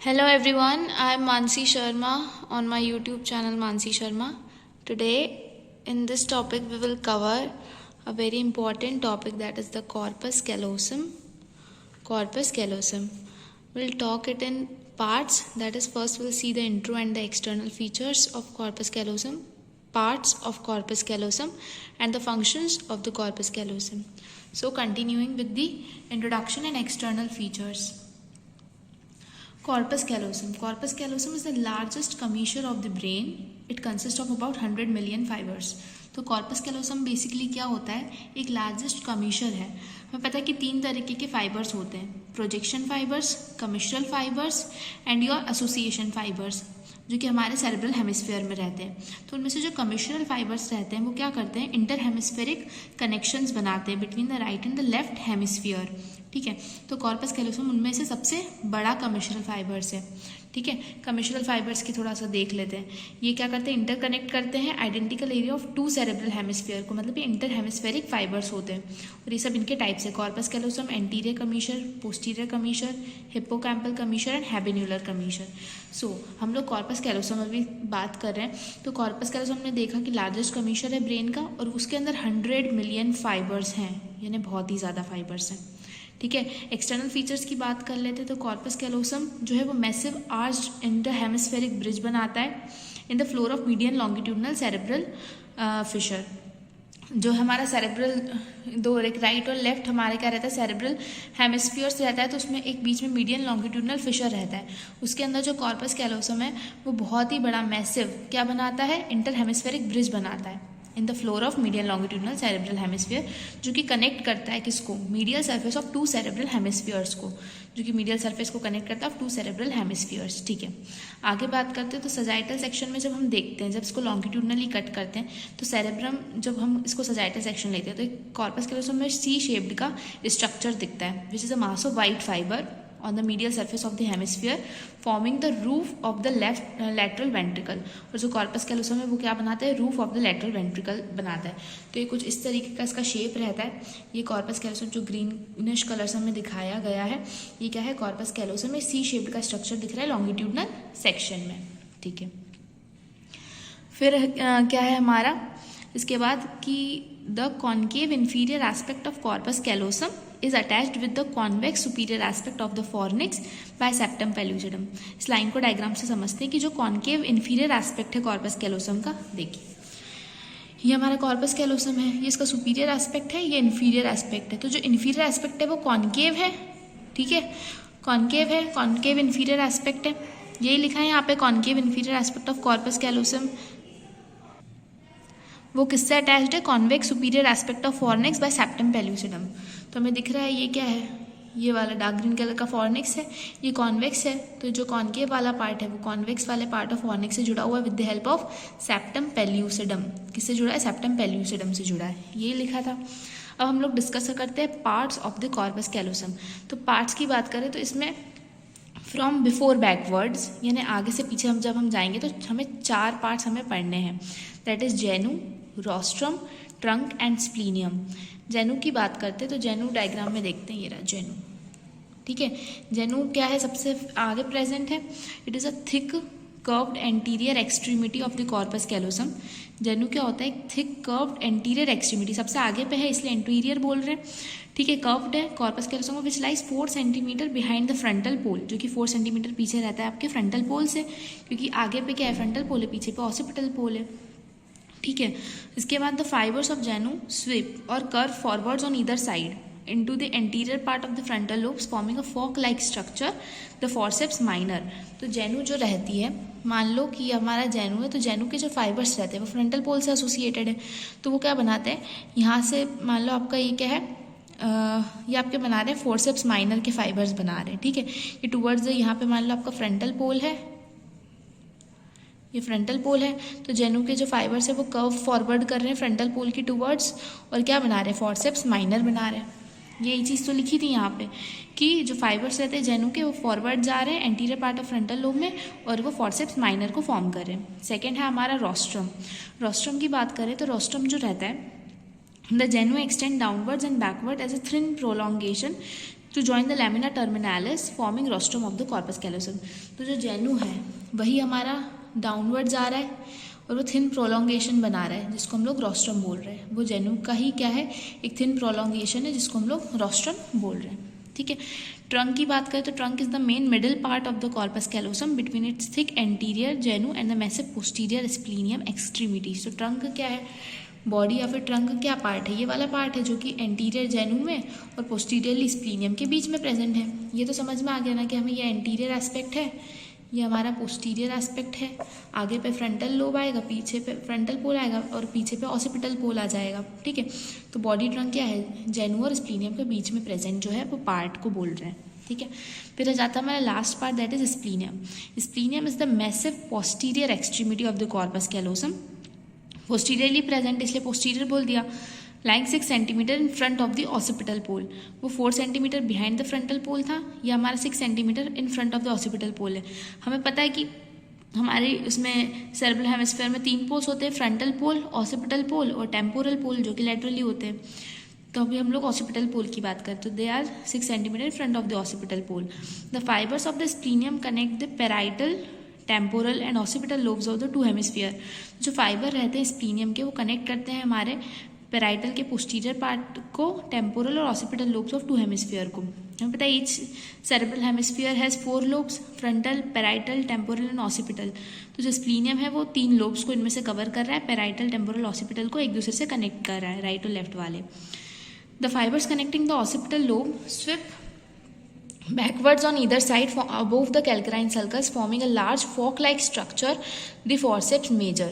Hello everyone, I am Mansi Sharma on my YouTube channel Mansi Sharma. Today in this topic we will cover a very important topic, that is the corpus callosum. Corpus callosum. We'll talk it in parts, that is first we'll see the intro and the external features of corpus callosum, parts of corpus callosum and the functions of the corpus callosum. So continuing with the introduction and external features. Corpus callosum. Corpus callosum is the largest commissure of the brain. It consists of about 100 million fibers. तो corpus callosum basically क्या होता है, एक largest कमीशर है. हमें पता है कि 3 तरीके के फाइबर्स होते हैं, projection fibres, commissural fibres and your association fibres, जो कि हमारे सेरेब्रल हेमिस्फीयर में रहते हैं. तो उनमें से जो कमिश्रल फाइबर्स रहते हैं वो क्या करते हैं, इंटर हेमिस्फेरिक कनेक्शंस बनाते हैं between the right and the left hemisphere. ठीक है, तो कॉर्पस कैलोसम उनमें से सबसे बड़ा कमिश्रल फाइबर्स है. ठीक है, कमिश्रल फाइबर्स की थोड़ा सा देख लेते हैं. ये क्या करते हैं, इंटरकनेक्ट करते हैं identical area of 2 cerebral hemisphere को, मतलब ये इंटर हेमिस्फेरिक फाइबर्स होते हैं. और ये सब इनके टाइप्स है, corpus callosum, anterior commissure, posterior commissure, hippocampal commissure and habenular commissure. So हम लोग कॉर्पस कैलोसम में भी बात कर रहे हैं. तो कॉर्पस कैलोसम ने देखा कि लार्जेस्ट कमीशर है ब्रेन का और उसके अंदर 100 मिलियन फाइबर्स हैं, यानी बहुत ही ज़्यादा फाइबर्स हैं. ठीक है, एक्सटर्नल फीचर्स की बात कर लेते हैं. तो कॉर्पस कैलोसम जो है वो massive arched inter hemispheric bridge बनाता है in the floor of median longitudinal cerebral fissure. जो हमारा सेरेब्रल दो राइट और लेफ्ट हमारे क्या रहता है, सेरेब्रल हेमिस्फीयर्स रहता है, तो उसमें एक बीच में मीडियन लॉन्गिट्यूडनल फिशर रहता है. उसके अंदर जो कॉर्पस कैलोसम है वो बहुत ही बड़ा मैसिव क्या बनाता है, इंटर हेमिस्फेरिक ब्रिज बनाता है in the floor of medial longitudinal cerebral hemisphere, जो कि कनेक्ट करता है किसको, medial surface of 2 cerebral hemispheres को, जो कि मीडियल सरफेस को कनेक्ट करता है ऑफ 2 सेरेब्रल हेमिस्फीयर्स. ठीक है, आगे बात करते हैं. तो सजाइटल सेक्शन में जब हम देखते हैं, जब इसको लॉन्गिट्यूडनली कट करते हैं तो सेरेब्रम, जब हम इसको सजाइटल सेक्शन लेते हैं तो एक कॉर्पस कैलोसम में C शेप्ड का स्ट्रक्चर दिखता है, which is a mass of white fibre on the medial surface of the hemisphere forming the roof of the left lateral ventricle. और जो कॉर्पस कैलोसम है वो क्या बनाता है, roof of the lateral ventricle बनाता है. तो ये कुछ इस तरीके का इसका शेप रहता है. ये कॉर्पस कैलोसम जो ग्रीनिश कलर में दिखाया गया है, ये क्या है, कॉर्पस कैलोसम में C शेप्ड का स्ट्रक्चर दिख रहा है लॉन्गिट्यूडनल सेक्शन में. ठीक है, फिर क्या है हमारा इसके बाद कि the concave inferior aspect of corpus callosum is attached with the convex superior aspect of the fornix by septum pellucidum. इस लाइन को डायग्राम से समझते हैं कि जो कॉन्केव इन्फीरियर एस्पेक्ट है कॉर्पस कैलोसम का, देखिए ये हमारा कॉर्पस कैलोसम है, ये इसका सुपीरियर एस्पेक्ट है, ये इन्फीरियर एस्पेक्ट है. तो जो इन्फीरियर एस्पेक्ट है वो कॉन्केव है. ठीक है, कॉन्केव है, कॉन्केव इन्फीरियर एस्पेक्ट है, यही लिखा है यहाँ पे, concave inferior aspect of corpus callosum. वो किससे अटैच्ड है, convex superior aspect of fornix by septum pellucidum. तो हमें दिख रहा है ये क्या है, ये वाला डार्क ग्रीन कलर का फॉर्निक्स है, ये कॉन्वेक्स है. तो जो कॉन्केव वाला पार्ट है वो कॉन्वेक्स वाले पार्ट ऑफ फॉर्निक्स से जुड़ा हुआ है with the help of septum pellucidum. किससे जुड़ा है, सेप्टम पेल्यूसिडम से जुड़ा है, ये लिखा था. अब हम लोग डिस्कस करते हैं parts of the corpus callosum. तो पार्ट्स की बात करें तो इसमें फ्रॉम बिफोर बैकवर्ड्स, यानी आगे से पीछे जब हम जाएंगे तो हमें 4 पार्ट्स हमें पढ़ने हैं, that is genu, rostrum, trunk and splenium. Genu की बात करते हैं तो जेनू डायग्राम में देखते हैं, ये रहा जेनू. ठीक है, जेनू क्या है, सबसे आगे प्रेजेंट है. It is a thick curved anterior extremity of the corpus callosum. Genu क्या होता है, एक थिक कर्व्ड एंटीरियर एक्सट्रीमिटी, सबसे आगे पे है इसलिए एंटीरियर बोल रहे हैं. ठीक है, कर्व्ड है corpus callosum which lies 4 centimetre behind the frontal pole, जो कि 4 सेंटीमीटर पीछे रहता है आपके फ्रंटल पोल से, क्योंकि आगे पे क्या है, फ्रंटल पोल है, पीछे पे ऑसिपिटल पोल है. ठीक है, इसके बाद द फाइबर्स ऑफ जेनू स्विप और curve forwards on either side into the anterior part of the frontal lobes forming a fork-like structure, the forceps minor. तो जेनू जो रहती है, मान लो कि हमारा जेनू है, तो जेनू के जो फाइबर्स रहते हैं वो फ्रंटल पोल से एसोसिएटेड है. तो वो क्या बनाते हैं, यहाँ से मान लो आपका ये क्या है, ये आपके बना रहे हैं फोर्सेप्स माइनर के फाइबर्स बना रहे हैं. ठीक है, ये टूवर्ड्स यहाँ पे मान लो आपका फ्रंटल पोल है, ये फ्रंटल पोल है, तो जेनू के जो फाइबर्स है वो कर्व फॉरवर्ड कर रहे हैं फ्रंटल पोल की टूवर्ड्स, और क्या बना रहे हैं, फोर्सेप्स माइनर बना रहे हैं. यही चीज़ तो लिखी थी यहाँ पे कि जो फाइबर्स रहते हैं जेनू के वो फॉरवर्ड जा रहे हैं anterior part of frontal lobe में और वो फोर्सेप्स माइनर को फॉर्म कर रहे हैं. सेकेंड है हमारा रोस्ट्रम. रोस्ट्रम की बात करें तो रोस्ट्रम जो रहता है, the genu extend downwards and backward as a thin prolongation to join the lamina terminalis forming rostrum of the corpus callosum. तो जो जेनू है वही हमारा डाउनवर्ड जा रहा है और वो थिन प्रोलोंगेशन बना रहा है जिसको हम लोग रोस्ट्रम बोल रहे हैं। वो जेनू का ही क्या है, एक थिन प्रोलोंगेशन है जिसको हम लोग रोस्ट्रम बोल रहे हैं। ठीक है, ट्रंक की बात करें तो trunk is the main middle part of the corpus callosum between its thick anterior genu and the massive posterior splenium extremities. तो ट्रंक क्या है, बॉडी या फिर ट्रंक क्या पार्ट है, ये वाला पार्ट है जो कि एंटीरियर जेनू में और पोस्टीरियरली स्प्लीनियम के बीच में प्रेजेंट है। ये तो समझ में आ गया ना कि हमें ये एंटीरियर एस्पेक्ट है, ये हमारा पोस्टीरियर एस्पेक्ट है। आगे पे फ्रंटल लोब आएगा, पीछे पे फ्रंटल पोल आएगा और पीछे पे ऑसिपिटल पोल आ जाएगा। ठीक है, तो बॉडी ट्रंक क्या है, जेनू और स्प्लीनियम के बीच में प्रेजेंट जो है वो पार्ट को बोल रहे हैं। ठीक है, फिर आ जाता है हमारा last part, that is splenium. Splenium is the massive posterior extremity of the corpus callosum. Posteriorly present इसलिए पोस्टीरियर बोल दिया। Lying 6 centimetre in front of the occipital pole, वो 4 centimetre behind the frontal pole था, या हमारा 6 centimetre in front of the occipital pole है। हमें पता है कि हमारे उसमें सेरेब्रल हेमिस्फीयर में 3 पोल्स होते हैं, फ्रंटल पोल, ऑसिपिटल पोल और टेम्पोरल पोल, जो कि लैटरली होते हैं। तो अभी हम लोग ऑसिपिटल पोल की बात करते हैं, तो they are 6 centimetre in front of the occipital pole. The fibres of the splenium connect the parietal, temporal and occipital lobes of the two hemisphere. जो फाइबर रहते हैं स्प्लीनियम के वो कनेक्ट करते हैं हमारे पेराइटल के पोस्टीरियर पार्ट को टेम्पोरल और occipital lobes of two hemisphere को। हमें पता है each cerebral hemisphere has 4 lobes, frontal, parietal, temporal and occipital. तो जो स्प्लीनियम है वो 3 लोब्स को इनमें से कवर कर रहा है, पेराइटल, टेम्पोरल, ऑसिपिटल को एक दूसरे से कनेक्ट कर रहा है, राइट और लेफ्ट वाले। The fibres connecting the occipital lobe sweep backwards on either side above the calcarine sulcus forming a large fork-like structure, the forceps major।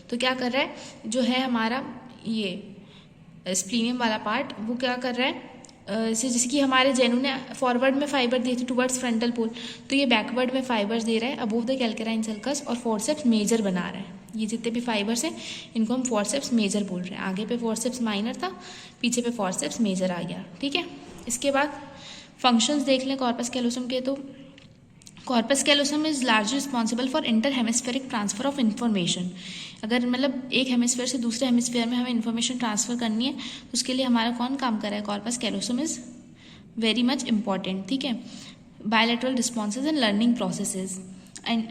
तो क्या कर रहा है, जो है हमारा ये स्प्लीनियम वाला पार्ट, वो क्या कर रहा है, जैसे कि हमारे जेनू ने फॉरवर्ड में फाइबर दिए थे टुवर्ड्स फ्रंटल पोल, तो ये बैकवर्ड में फाइबर्स दे रहा है अबोव द कैल्केराइन सल्कस और फोर्सेप्स मेजर बना रहा है। ये जितने भी फाइबर्स हैं इनको हम फोर्सेप्स मेजर बोल रहे हैं। आगे पे फोर्सेप्स माइनर था, पीछे पे फोर्सेप्स मेजर आ गया। ठीक है, इसके बाद फंक्शंस देख लें कॉर्पस कैलोसम के। तो corpus callosum is largely responsible for inter hemispheric transfer of information. अगर मतलब एक हेमिस्फीयर से दूसरे हेमिस्फीयर में हमें इन्फॉर्मेशन ट्रांसफर करनी है तो उसके लिए हमारा कौन काम कर रहा है, corpus callosum is very much important. ठीक है, bilateral responses and learning processes. And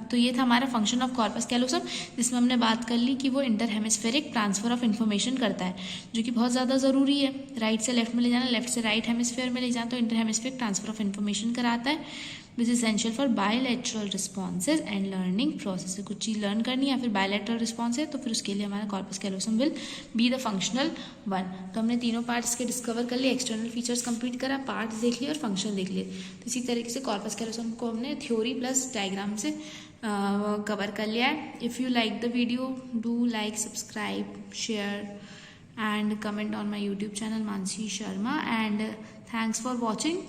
तो ये था हमारा फंक्शन ऑफ कॉर्पस कैलोसम, जिसमें हमने बात कर ली कि वो inter hemispheric transfer of information करता है, जो कि बहुत ज़्यादा ज़रूरी है। राइट से लेफ्ट में ले जाना, लेफ्ट से राइट हेमिस्फीयर में ले जाना, तो inter hemispheric transfer of information कराता है। This is essential for bilateral responses and learning process. कुछ चीज़ लर्न करनी है या फिर बायलैटरल रिस्पॉन्स है तो फिर उसके लिए हमारा corpus callosum will be the functional one. तो हमने तीनों पार्ट्स के डिस्कवर कर लिए, एक्सटर्नल फीचर्स कंप्लीट करा, पार्ट्स देख लिए और फंक्शन देख लिए। तो इसी तरीके से कॉर्पस कैलोसम को हमने थ्योरी प्लस डायग्राम से कवर कर लिया है। If you like the video, do like, subscribe, share and comment on my YouTube channel Mansi Sharma, and thanks for watching.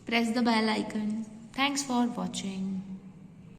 Press the bell icon. Thanks for watching.